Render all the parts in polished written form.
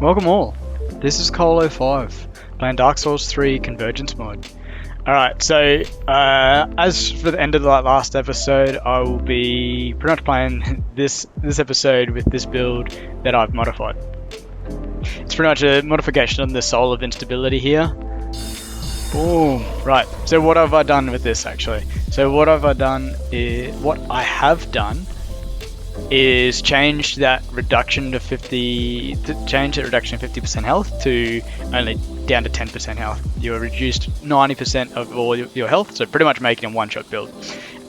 Welcome all. This is Koal05, playing Dark Souls 3 Convergence Mod. Alright, so as for the end of the last episode, I will be pretty much playing this episode with this build that I've modified. It's pretty much a modification on the Soul of Instability here. Boom! Right, so what have I done with this actually? So what I have done is change that reduction to 50% health to only down to 10% health. You're reduced 90% of all your health, so pretty much making a one-shot build.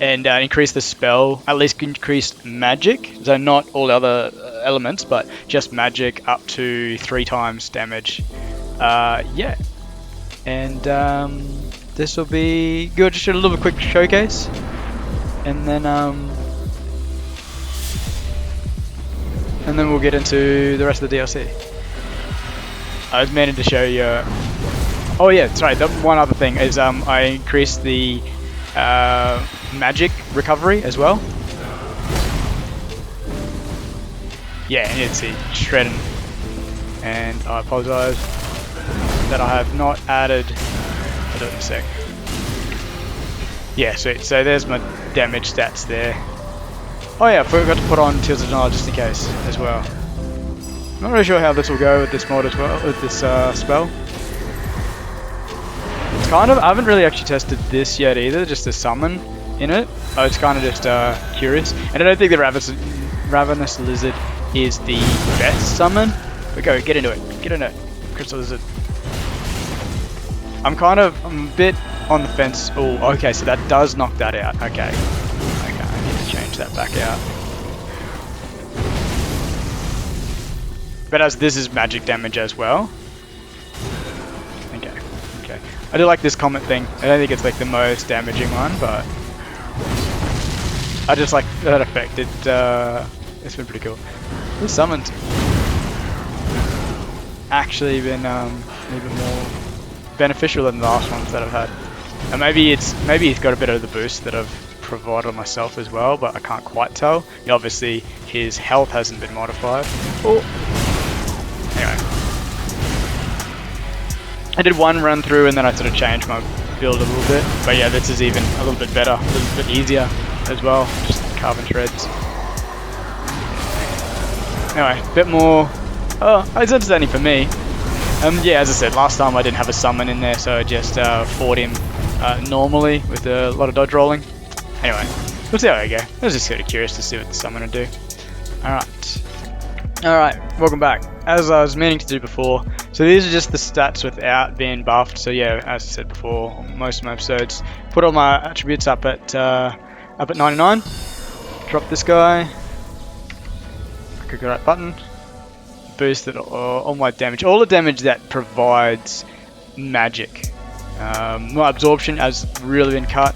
And increase the spell, at least increased magic, so not all other elements, but just magic up to 3 times damage. Yeah. And this will be good. Just a little bit quick showcase, and then we'll get into the rest of the DLC. I was meaning to show you. Oh yeah, sorry. One other thing is I increased the magic recovery as well. Yeah, and you'd see shredding. And I apologise that I have not added. I'll do it in a sec. Yeah, sweet. So there's my damage stats there. Oh yeah, I forgot to put on Tears of Denial just in case as well. Not really sure how this will go with this mod as well, with this spell. It's kind of, I haven't really actually tested this yet either, just the summon in it. I was kind of just curious. And I don't think the Ravenous Lizard is the best summon. But go, get into it, Crystal Lizard. I'm a bit on the fence. Oh, okay, so that does knock that out. Okay, I need to change that back out. But as this is magic damage as well. Okay. I do like this comet thing. I don't think it's like the most damaging one, but I just like that effect. It's been pretty cool. This summon's actually been a little bit more beneficial than the last ones that I've had. And maybe he's got a bit of the boost that I've provided myself as well, but I can't quite tell. Obviously his health hasn't been modified. Oh. Anyway, I did one run through and then I sort of changed my build a little bit. But yeah, this is even a little bit better, a little bit easier as well. Just carbon shreds. Anyway, a bit more. Oh, it's entertaining for me. Yeah, as I said, last time I didn't have a summon in there, so I just fought him normally with a lot of dodge rolling. Anyway, we'll see how I go. I was just sort of curious to see what the summon would do. Alright, welcome back. As I was meaning to do before, so these are just the stats without being buffed. So yeah, as I said before, most of my episodes, put all my attributes up at 99. Drop this guy. Click the right button. Boosted all my damage. All the damage that provides magic. My absorption has really been cut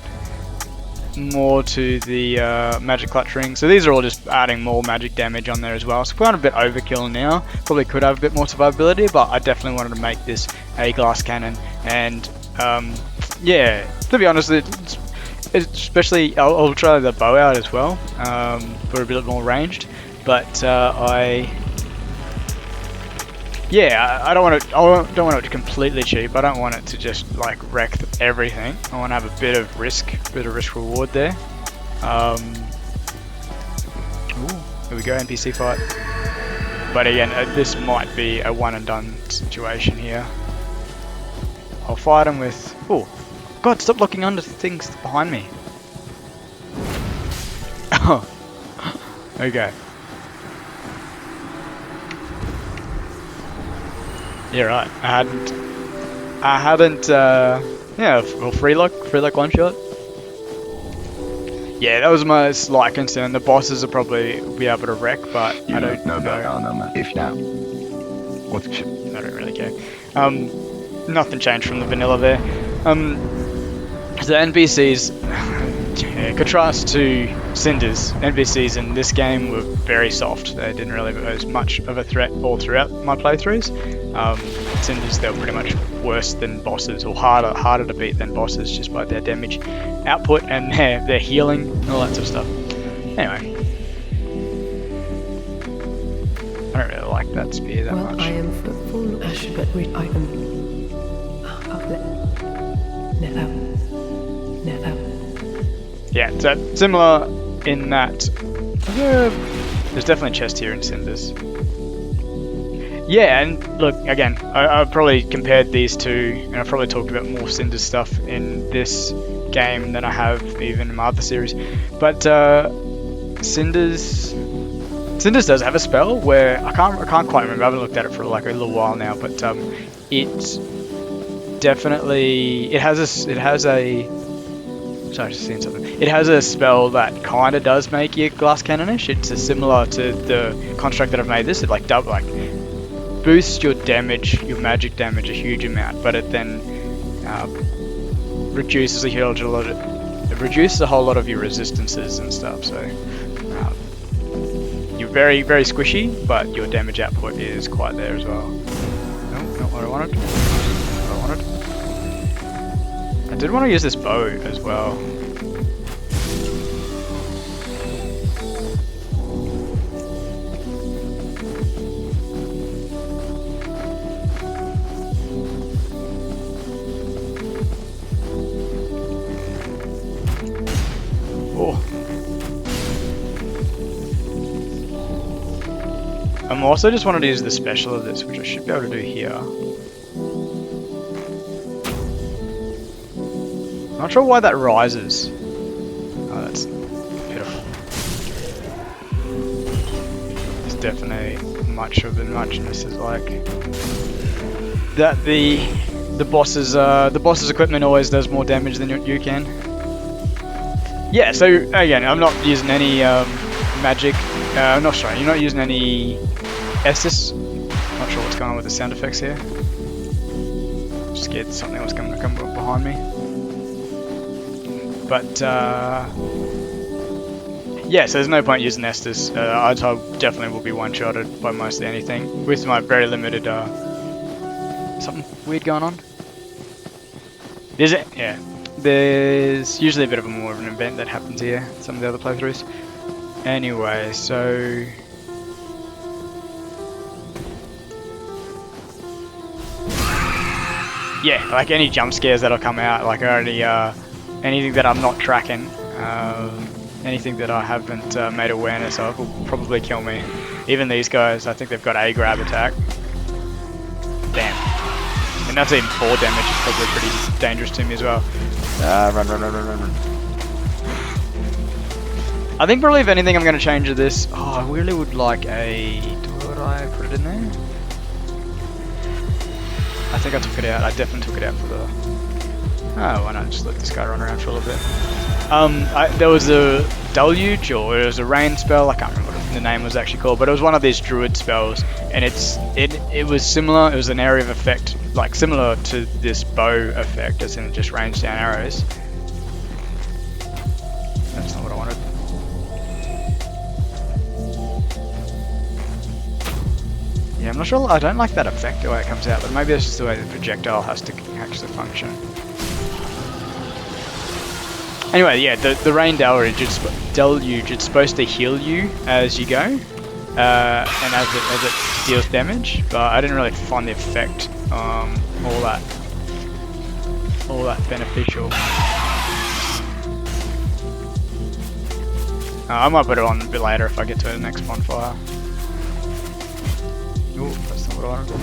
more to the magic clutch ring. So these are all just adding more magic damage on there as well. So we're on a bit overkill now. Probably could have a bit more survivability, but I definitely wanted to make this a glass cannon. And yeah, to be honest, especially I'll try the bow out as well for a bit more ranged. But I don't want it to completely cheap. I don't want it to just like wreck everything. I want to have a bit of risk reward there. Ooh, here we go, NPC fight. But again, this might be a one and done situation here. I'll fight him with. Oh, God! Stop looking under things behind me. Oh, okay. Yeah, right. I hadn't. Yeah, well, free lock one shot. Yeah, that was my slight concern. The bosses will probably be able to wreck, but I don't know. If now, what? I don't really care. Nothing changed from the vanilla there. The NPCs, contrast to Cinders, NPCs in this game were very soft. They didn't really pose much of a threat all throughout my playthroughs. Cinders, they were pretty much worse than bosses, or harder to beat than bosses, just by their damage output and their healing and all that sort of stuff. Anyway, I don't really like that spear that much. I am full ash, but I am. Never. Yeah, so similar in that there's definitely a chest here in Cinders. Yeah, and look, again, I've probably compared these two, and I've probably talked about more Cinders stuff in this game than I have even in my other series. But Cinders does have a spell where I can't quite remember. I haven't looked at it for like a little while now, but it definitely it has a sorry, just seeing something. It has a spell that kind of does make you glass cannonish. It's similar to the construct that I've made this. It like boosts your damage, your magic damage, a huge amount, but it then reduces a whole lot of your resistances and stuff. So you're very, very squishy, but your damage output is quite there as well. No, not what I wanted. I did want to use this bow as well. Oh. I'm also just wanted to use the special of this, which I should be able to do here. Not sure why that rises. Oh, that's pitiful. It's definitely much of the muchness is like that. The boss's equipment always does more damage than you can. Yeah. So again, I'm not using any magic. You're not using any Estus. Not sure what's going on with the sound effects here. Just scared something was going to come behind me. But yeah, so there's no point using Estus. I definitely will be one-shotted by mostly anything with my very limited. Something weird going on. Is it? Yeah. There's usually a bit of more of an event that happens here. Some of the other playthroughs. Anyway, so. Yeah, like any jump scares that'll come out, like I already. Anything that I'm not tracking, anything that I haven't made awareness of will probably kill me. Even these guys, I think they've got a grab attack. Damn. And that's even 4 damage, it's probably pretty dangerous to me as well. Run. I think probably if anything I'm going to change to this, I really would like a... Would I put it in there? I think I took it out, I definitely took it out for the... Oh, why not just let this guy run around for a little bit. There was a deluge, or it was a rain spell, I can't remember what the name was actually called, but it was one of these druid spells, and it was similar, it was an area of effect, like similar to this bow effect, as in it just rains down arrows. That's not what I wanted. Yeah, I'm not sure, I don't like that effect the way it comes out, but maybe that's just the way the projectile has to actually function. Anyway, yeah, the rain deluge, it's supposed to heal you as you go, and as it deals damage. But I didn't really find the effect all that beneficial. I might put it on a bit later if I get to the next bonfire. Oh, that's not what I wanted.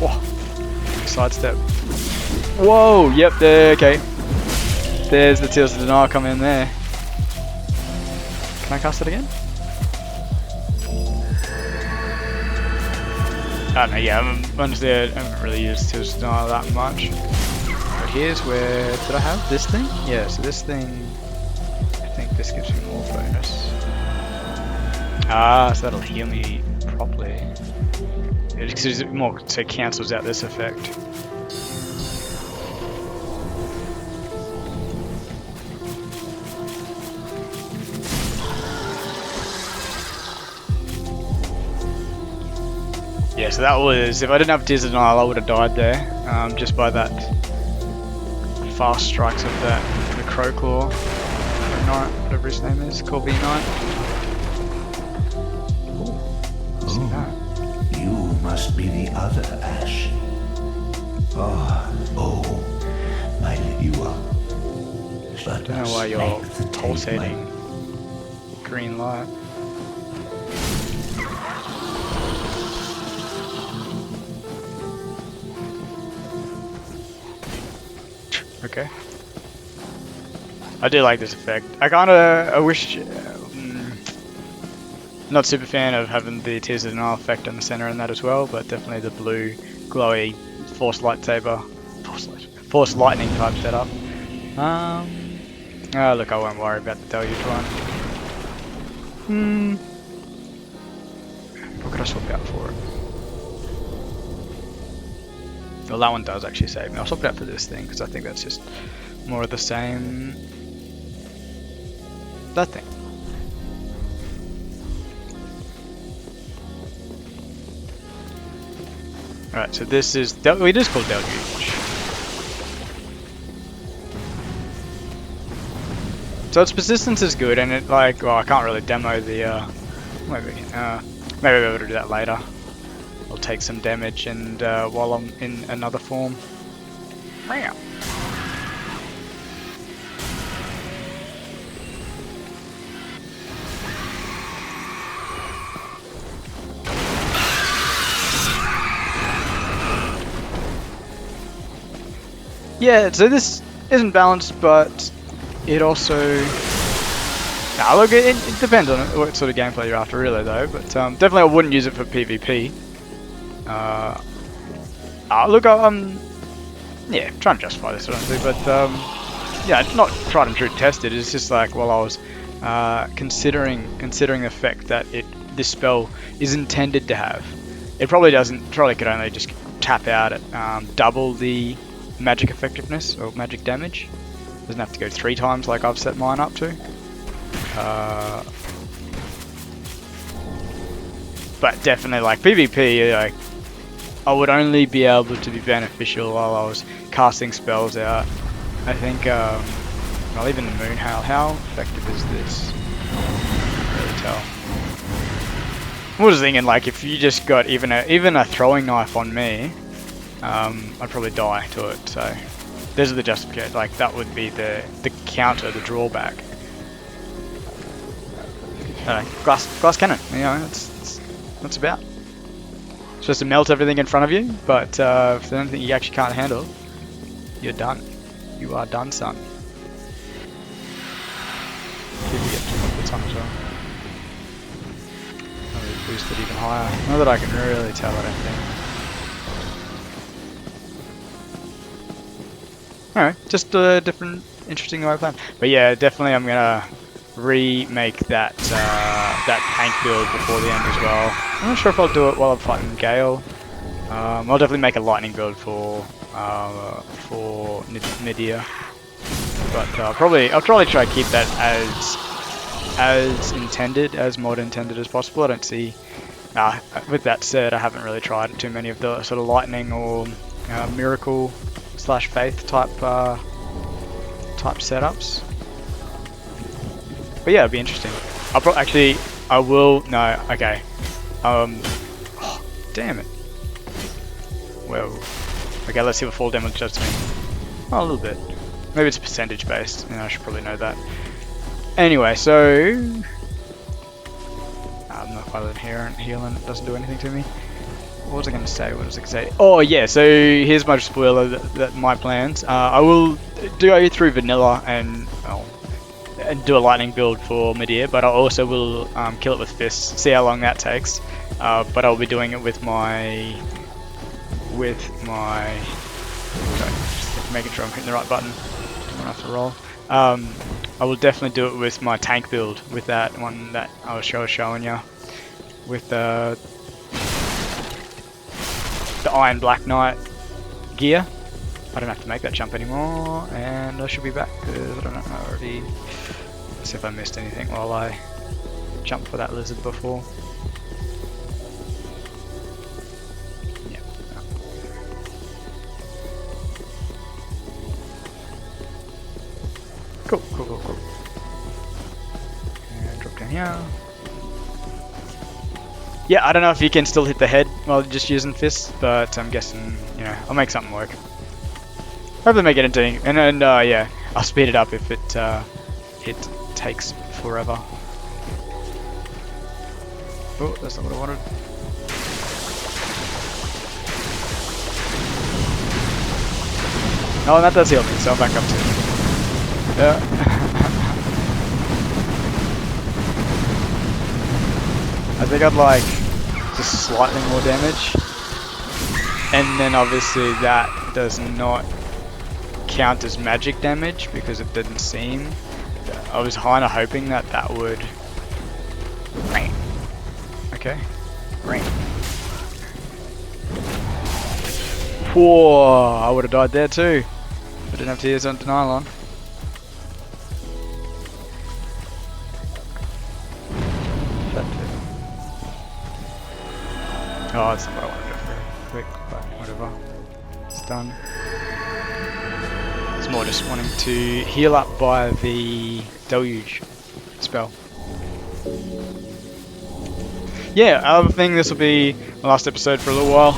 Whoa, sidestep. Whoa, yep, there, okay. There's the Tears of Denial coming in there. Can I cast it again? I don't know, yeah, I haven't really used Tears of Denial that much. But here's where, did I have this thing? Yeah, so this thing, I think this gives me more bonus. Ah, so that'll heal me properly. It more, so it cancels out this effect. Yeah, so that was, if I didn't have Tears of Denial, I would have died there, just by that fast strikes of the Crow Claw, Knight, whatever his name is, Corby Knight. must be the other Ash. Oh, my Lyua. I don't know why you're pulsating green light. Okay. I do like this effect. I wish, not super fan of having the Tears of Denial effect in the center and that as well, but definitely the blue, glowy, force lightning type setup. Oh look, I won't worry about the deluge one. What could I swap out for it? Well, that one does actually save me. I'll swap it out for this thing, because I think that's just more of the same. That thing. Alright, so this is... it is called Deluge. So its persistence is good, and it like... Well, I can't really demo the... maybe I'll be able to do that later. I'll take some damage and while I'm in another form. Meow. Yeah, so this isn't balanced, but it also... Nah, look, it depends on what sort of gameplay you're after, really, though. But definitely, I wouldn't use it for PvP. Look, yeah, trying to justify this, honestly, but yeah, it's not tried and true tested. It's just like, well, I was considering the fact that this spell is intended to have. It probably doesn't. Probably could only just tap out at double the magic effectiveness or magic damage. Doesn't have to go 3 times like I've set mine up to. But definitely, like PvP, like I would only be able to be beneficial while I was casting spells out. I think, well, even the Moon Hail. How effective is this? Can't really tell. I was thinking, like, if you just got even a throwing knife on me, I'd probably die to it. So there's the justification. Like that would be the counter, the drawback. Glass cannon. You know, that's what it's about. It's supposed to melt everything in front of you, but if there's anything you actually can't handle, you're done. You are done, son. See if we get 2 more hits on as well. Maybe boost it even higher. Not that I can really tell, I don't think. Alright, just a different, interesting way of playing. But yeah, definitely I'm gonna remake that tank build before the end as well. I'm not sure if I'll do it while I'm fighting Gale. I'll definitely make a lightning build for Nydia. But I'll probably try to keep that as intended, as mod intended as possible. I don't see. With that said, I haven't really tried too many of the sort of lightning or miracle / faith type setups. But yeah, it'd be interesting. I will. No, okay. Oh, damn it. Well, okay. Let's see what full damage does to me. Oh, a little bit. Maybe it's percentage based. I should probably know that. Anyway, so I'm not quite inherent healing. It doesn't do anything to me. What was I going to say? What was I going to say? Oh yeah. So here's my spoiler. That my plans. I will go through vanilla and do a lightning build for Medea, but I also will kill it with fists. See how long that takes. But I'll be doing it with my. Sorry, just making sure I'm hitting the right button. Don't have to roll. I will definitely do it with my tank build, with that one that I was showing you, with the Iron Black Knight gear. I don't have to make that jump anymore, and I should be back because I don't know, I already. Let's see if I missed anything while I jumped for that lizard before. Yeah. Cool. And drop down here. Yeah, I don't know if you can still hit the head while just using fists, but I'm guessing, you know, I'll make something work. Hopefully make it into, and then, yeah, I'll speed it up if it takes forever. Oh, that's not what I wanted. Oh, that does heal me, so I'm back up to it. Yeah. I think I'd like just slightly more damage. And then obviously that does not count as magic damage because it didn't seem. I was kind of hoping that that would. Okay. Whoa! I would have died there too. I didn't have tears on denial on. Oh, that's not what I wanted to do quick, but whatever. It's done. It's more just wanting to heal up by the deluge spell. Yeah, I think this will be my last episode for a little while.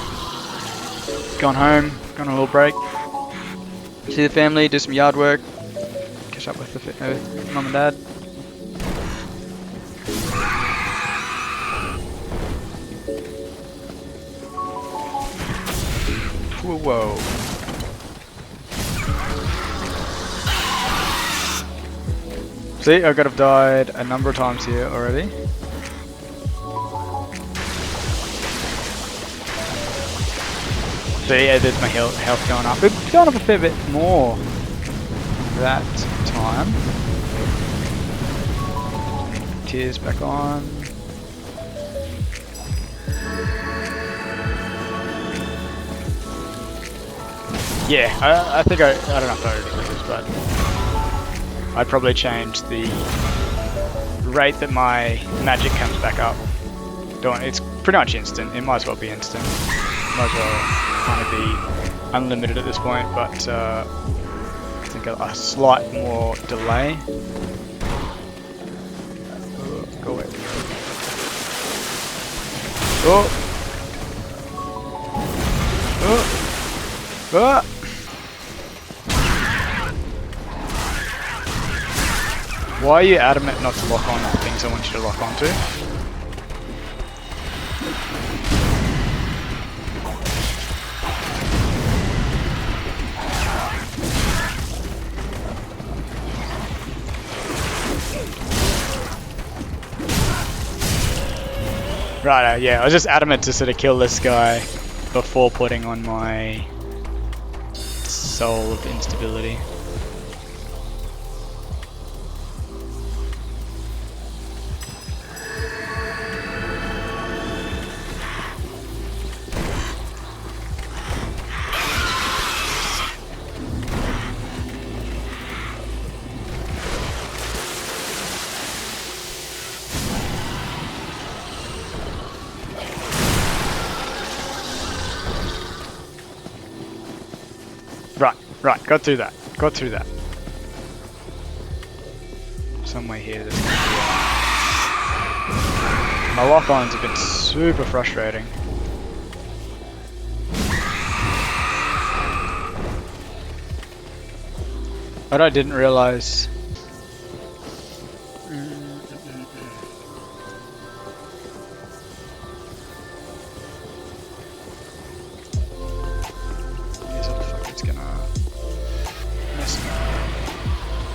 Gone home, gone on a little break. See the family, do some yard work. Catch up with the mum and dad. Whoa. See, I could have died a number of times here already. See, yeah, there's my health going up. It's going up a fair bit more that time. Tears back on. Yeah, I think I don't know if I already did this, but I'd probably change the rate that my magic comes back up. It's pretty much instant. It might as well be instant. Might as well kind of be unlimited at this point, but I think a slight more delay. Oh, go away. Oh. Ah! Why are you adamant not to lock on the things I want you to lock onto? Right, yeah, I was just adamant to sort of kill this guy before putting on my Soul of Instability. Right, got through that. Somewhere here there's gonna be my lock-ons have been super frustrating. But I didn't realize.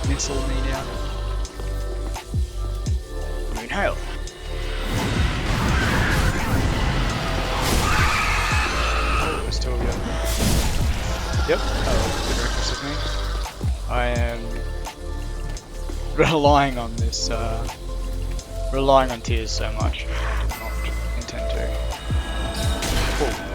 Missile me down. Moon hail. Oh, there's two of you. Yep. Oh, good reckless of me. I am relying on this. Relying on tears so much. I did not intend to. Oh.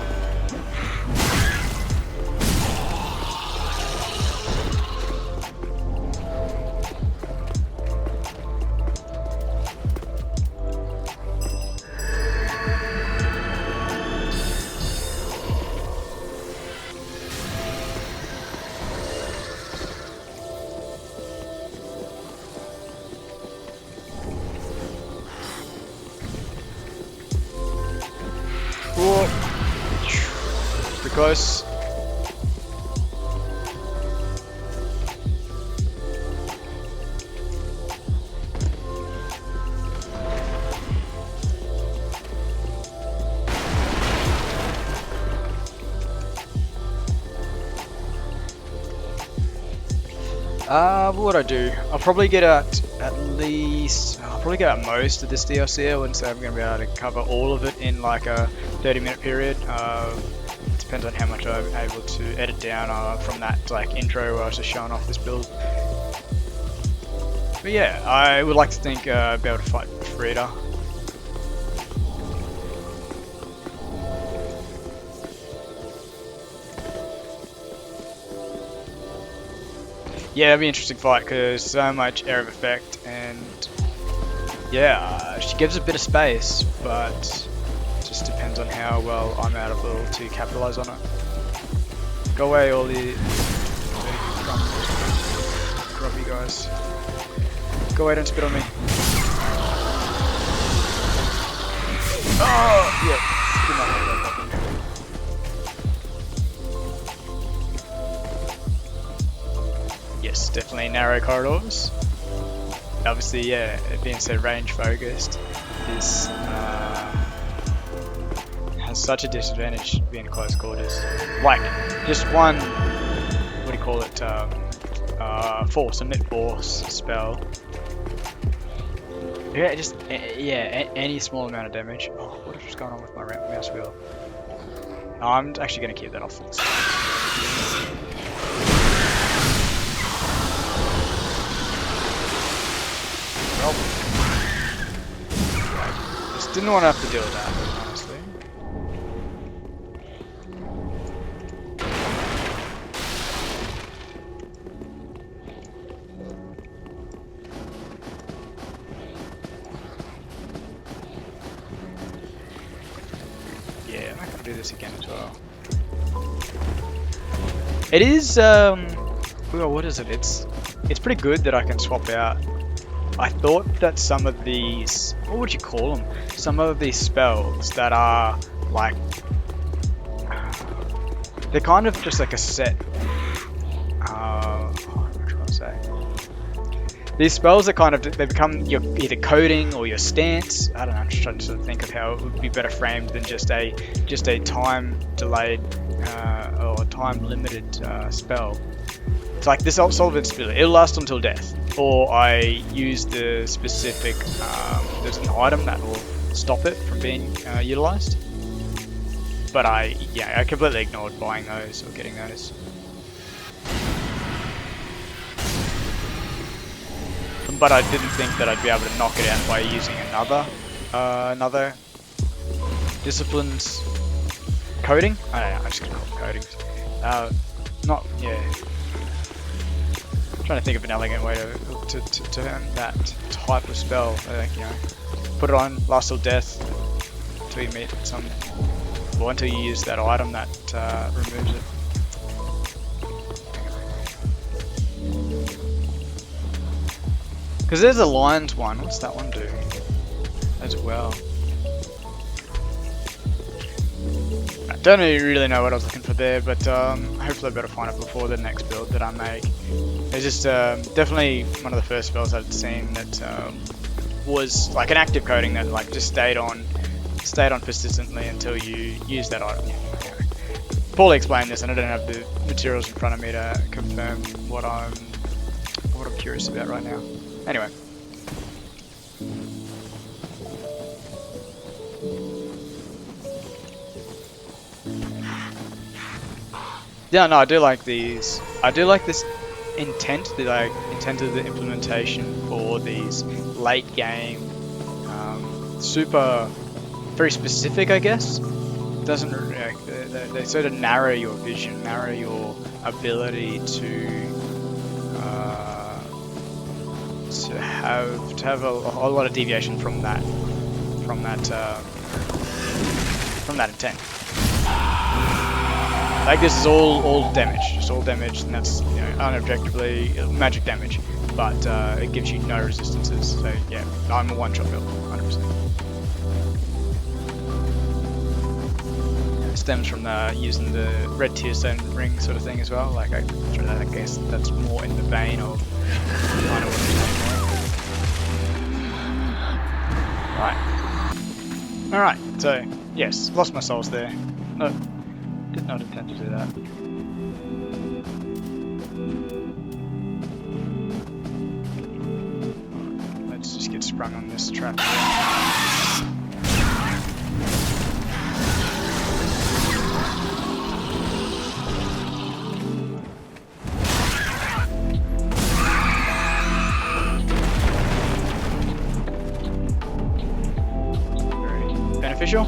Whoa. Pretty close. What would I do? I'll probably get out I'll probably get out most of this DLC. I wouldn't say I'm going to be able to cover all of it in like a 30-minute period. Depends on how much I'm able to edit down from that like intro where I was just showing off this build. But yeah, I would like to think I'll be able to fight Frida. Yeah, that'd be an interesting fight because so much area of effect, and yeah, she gives a bit of space, but it just depends on how well I'm able to capitalize on it. Go away, all the grubby guys. Go away, don't spit on me. Oh, yeah. Did not like that fucking. Yes, definitely narrow corridors. Obviously, yeah, it being so range focused, this has such a disadvantage being close quarters. Like, just one, what do you call it, force, a mid force spell. Yeah, just, yeah, any small amount of damage. Oh, what is going on with my mouse wheel? I'm actually going to keep that off. Well, just didn't want to have to deal with that, honestly. Yeah, I'm not gonna do this again as well. It is, well, what is it? It's pretty good that I can swap out. I thought that some of these, what would you call them? Some of these spells that are like, they're kind of just like a set, what am I trying to say? These spells are kind of, they become your either coding or your stance. I don't know, I'm just trying to sort of think of how it would be better framed than just a time delayed or time limited spell. It's like this solvent ability, it'll last until death. Or I use the specific, there's an item that will stop it from being utilized. But I completely ignored buying those or getting those. But I didn't think that I'd be able to knock it out by using another discipline's coding. I don't know, I'm just gonna call it coding. Not, yeah. Trying to think of an elegant way to turn that type of spell. I think, you know, put it on, last till death, until you meet some, or until you use that item that removes it. Because there's a lion's one. What's that one do as well? I don't really know what I was looking for there, but hopefully I better find it before the next build that I make. It's just definitely one of the first spells I'd seen that was like an active coding that like just stayed on persistently until you use that item. Poorly explained this, and I don't have the materials in front of me to confirm what I'm curious about right now. Anyway. Yeah, no, I do like these. I do like this intent of the implementation for these late game, very specific, I guess. Doesn't they sort of narrow your vision, narrow your ability to have a lot of deviation from that intent. Like this is all damage, just all damage, and that's, you know, unobjectively magic damage, but it gives you no resistances. So yeah, I'm a one-shot build, 100%. stems from using the red tear stone ring sort of thing as well. Like I guess that's more in the vein of kind of what I'm doing. Right. Alright, so yes, lost my souls there. No, did not intend to do that. Let's just get sprung on this trap here. Beneficial.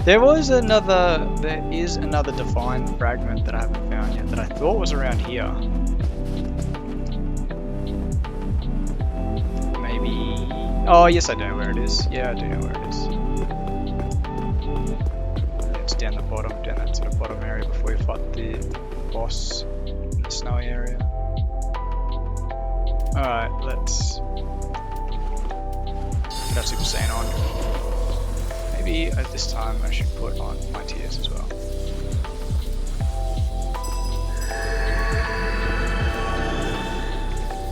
There is another defined fragment that I haven't found yet that I thought was around here. Maybe. Oh yes, I know where it is. Yeah, I do know where it is. It's down the bottom, down that sort of bottom area before you fight the boss in the snowy area. Alright, let's get our Super Saiyan on. Maybe at this time I should put on my tears as well.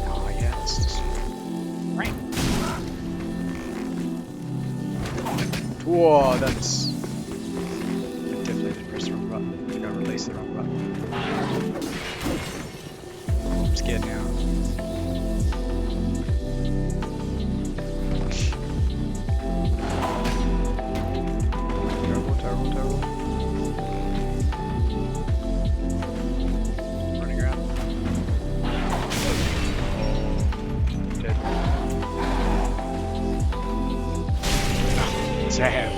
Oh yeah, let's just... Right. Whoa, that's... I definitely didn't press the wrong button. I think I released the wrong button. I'm scared now. Damn.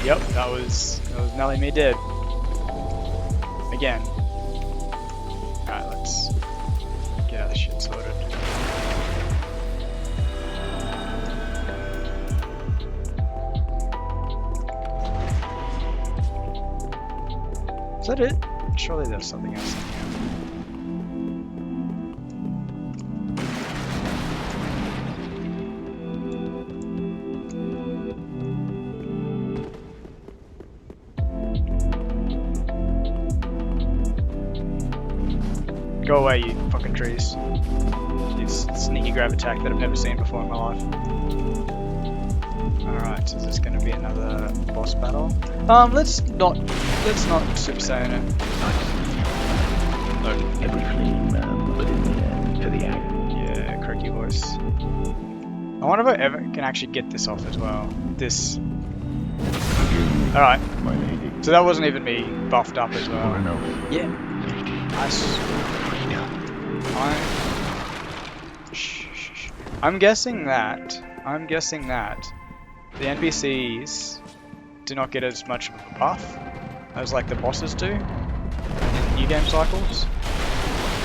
Yep, that was Nelly me dead. Again. Alright, let's get our shit sorted. Is that it? Surely there's something else in here. Go away, you fucking trees. This sneaky grab attack that I've never seen before in my life. Alright, so is this gonna be another boss battle? Let's not Super Saiyan it. Look, every flame put in the air to the act. Yeah, croaky voice. I wonder if I ever can actually get this off as well. This. Alright. My lady. So that wasn't even me buffed up as well. Yeah. Nice. I'm guessing that the NPCs do not get as much of a buff as like the bosses do in new game cycles.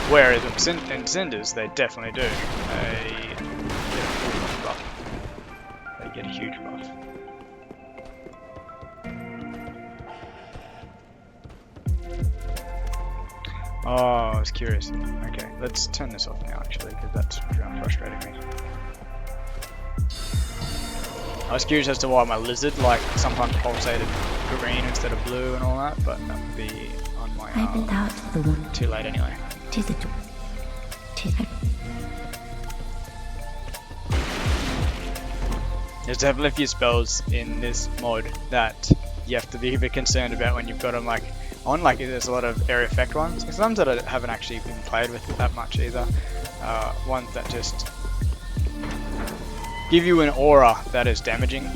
Whereas in Cinders they definitely do. They get a full buff. They get a huge buff. Oh, I was curious. Okay, let's turn this off now actually, because that's frustrating me. I was curious as to why my lizard like sometimes pulsated green instead of blue and all that, but that would be on my too late anyway. There's definitely a few spells in this mod that you have to be a bit concerned about when you've got them like on, like there's a lot of area effect ones, some that I haven't actually been played with that much either. Ones that just give you an aura that is damaging